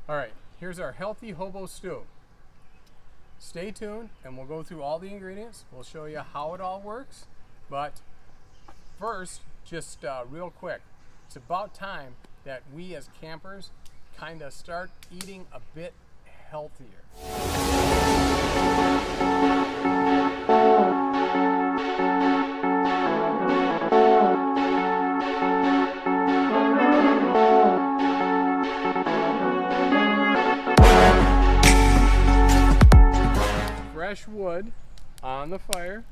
All right, here's our healthy hobo stew. Stay tuned and we'll go through all the ingredients. We'll show you how it all works. But first, just real quick, it's about time that we as campers kind of start eating a bit healthier. Fresh wood on the fire.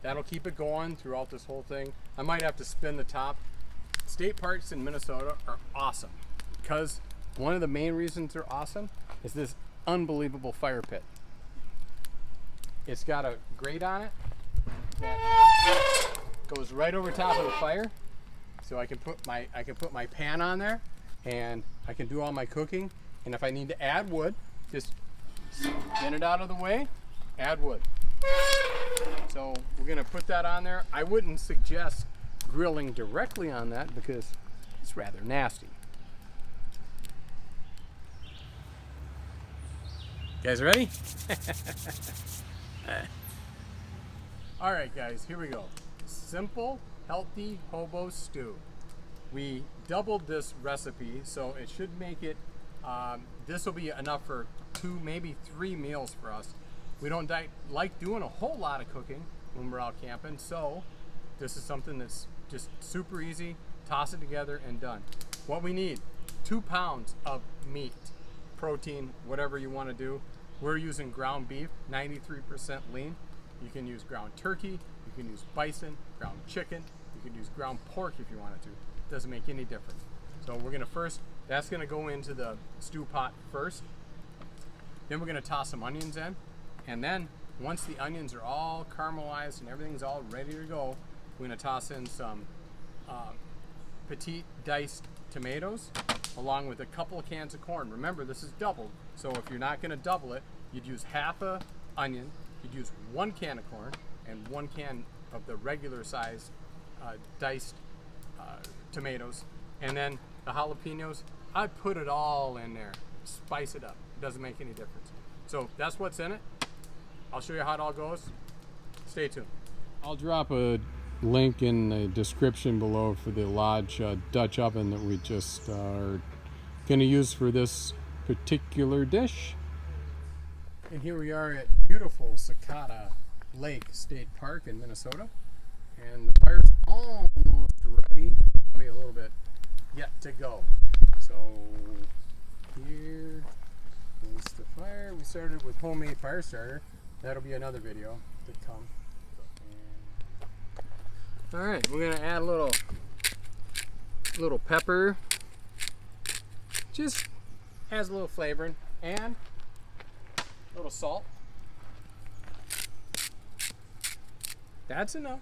That'll keep it going throughout this whole thing. I might have to spin the top. State parks in Minnesota are awesome because one of the main reasons they're awesome is this unbelievable fire pit. It's got a grate on it that goes right over top of the fire, so I can put my pan on there and I can do all my cooking. And if I need to add wood, just spin it out of the way, add wood. So we're gonna put that on there. I wouldn't suggest grilling directly on that because it's rather nasty. You guys ready? All right, guys, here we go. Simple, healthy hobo stew. We doubled this recipe, so it should make it, this will be enough for 2, maybe 3 meals for us. We don't like doing a whole lot of cooking when we're out camping, so this is something that's just super easy. Toss it together and done. What we need, 2 pounds of meat, protein, whatever you want to do. We're using ground beef, 93% lean. You can use ground turkey, you can use bison, ground chicken, you can use ground pork if you wanted to. It doesn't make any difference. So we're gonna that's gonna go into the stew pot first. Then we're gonna toss some onions in. And then once the onions are all caramelized and everything's all ready to go, we're gonna toss in some petite diced tomatoes along with a couple of cans of corn. Remember, this is doubled, so if you're not gonna double it, you'd use half a onion, you'd use 1 can of corn and 1 can of the regular size diced tomatoes. And then the jalapeños, I'd put it all in there, spice it up. It doesn't make any difference. So that's what's in it. I'll show you how it all goes. Stay tuned. I'll drop a link in the description below for the Lodge Dutch oven that we just are going to use for this particular dish. And here we are at beautiful Cicada Lake State Park in Minnesota. And the fire's almost ready. Maybe a little bit yet to go. So here is the fire. We started with homemade fire starter. That'll be another video to come. All right, we're gonna add a little pepper. Just adds a little flavoring, and a little salt. That's enough.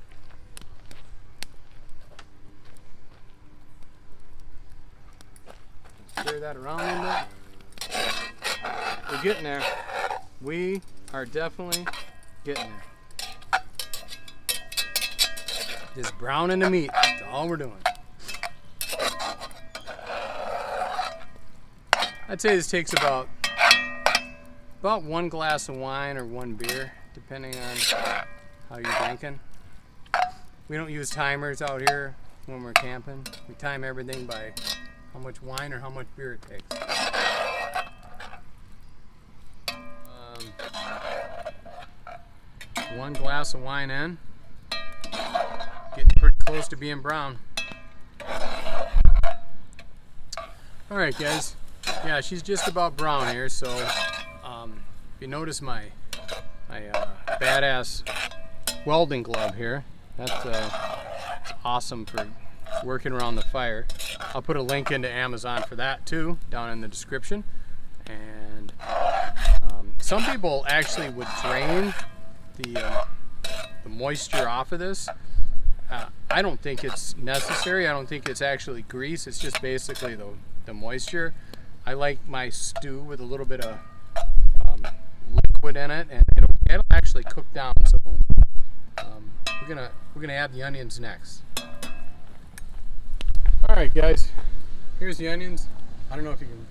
Stir that around a little bit. We're getting there. We are definitely getting there. Just browning the meat. That's all we're doing. I'd say this takes about 1 glass of wine or 1 beer, depending on how you're drinking. We don't use timers out here when we're camping. We time everything by how much wine or how much beer it takes. 1 glass of wine in. Getting pretty close to being brown. Alright guys, yeah, she's just about brown here, so if you notice my badass welding glove here, that's awesome for working around the fire. I'll put a link into Amazon for that too, down in the description. And some people actually would drain the moisture off of this. I don't think it's necessary. I don't think it's actually grease. It's just basically the moisture. I like my stew with a little bit of liquid in it, and it'll actually cook down. So we're gonna add the onions next. All right, guys. Here's the onions. I don't know if you can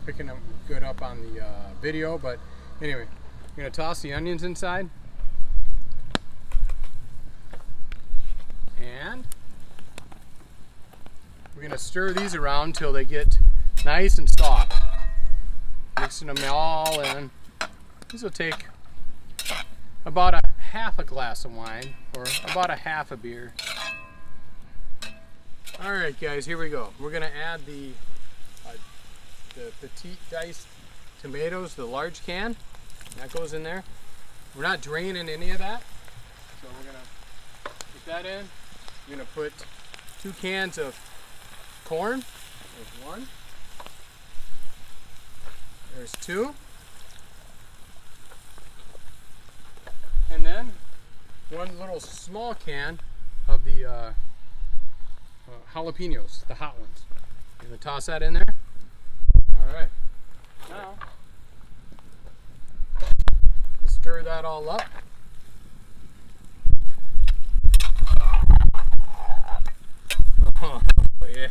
picking them good up on the video, but anyway, I'm gonna toss the onions inside. And we're gonna stir these around till they get nice and soft. Mixing them all in. This will take about a half a glass of wine or about a half a beer. All right, guys, here we go. We're gonna add the petite diced tomatoes, the large can. That goes in there. We're not draining any of that, so we're gonna put that in. We're gonna put 2 cans of corn. There's 1. There's 2. And then 1 little small can of the jalapeños, the hot ones. I'm gonna toss that in there. All right. Now, stir that all up. Oh, yeah.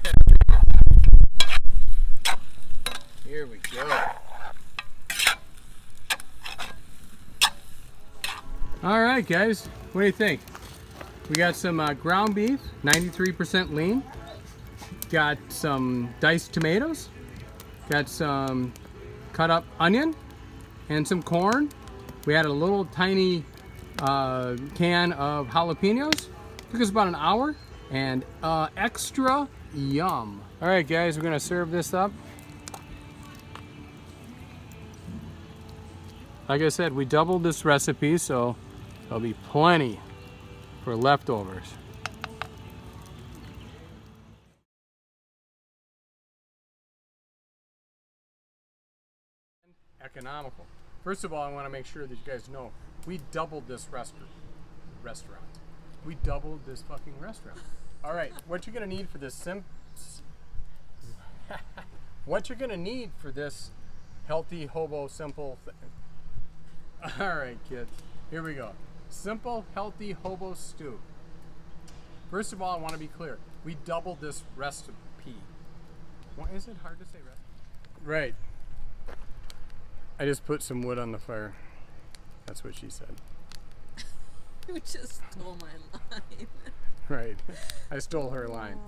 Here we go. All right, guys, what do you think? We got some ground beef, 93% lean. Got some diced tomatoes. Got some cut up onion and some corn. We had a little tiny can of jalapenos. Took us about an hour and extra yum. All right, guys, we're gonna serve this up. Like I said, we doubled this recipe, so there'll be plenty for leftovers. Economical. First of all, I want to make sure that you guys know we doubled this restaurant. We doubled this fucking restaurant. All right, what you're gonna need for this what you're gonna need for this healthy hobo simple thing. All right, kids, here we go. Simple healthy hobo stew. First of all, I want to be clear. We doubled this recipe. Why is it hard to say recipe? Right. I just put some wood on the fire. That's what she said. You just stole my line. Right. I stole her line.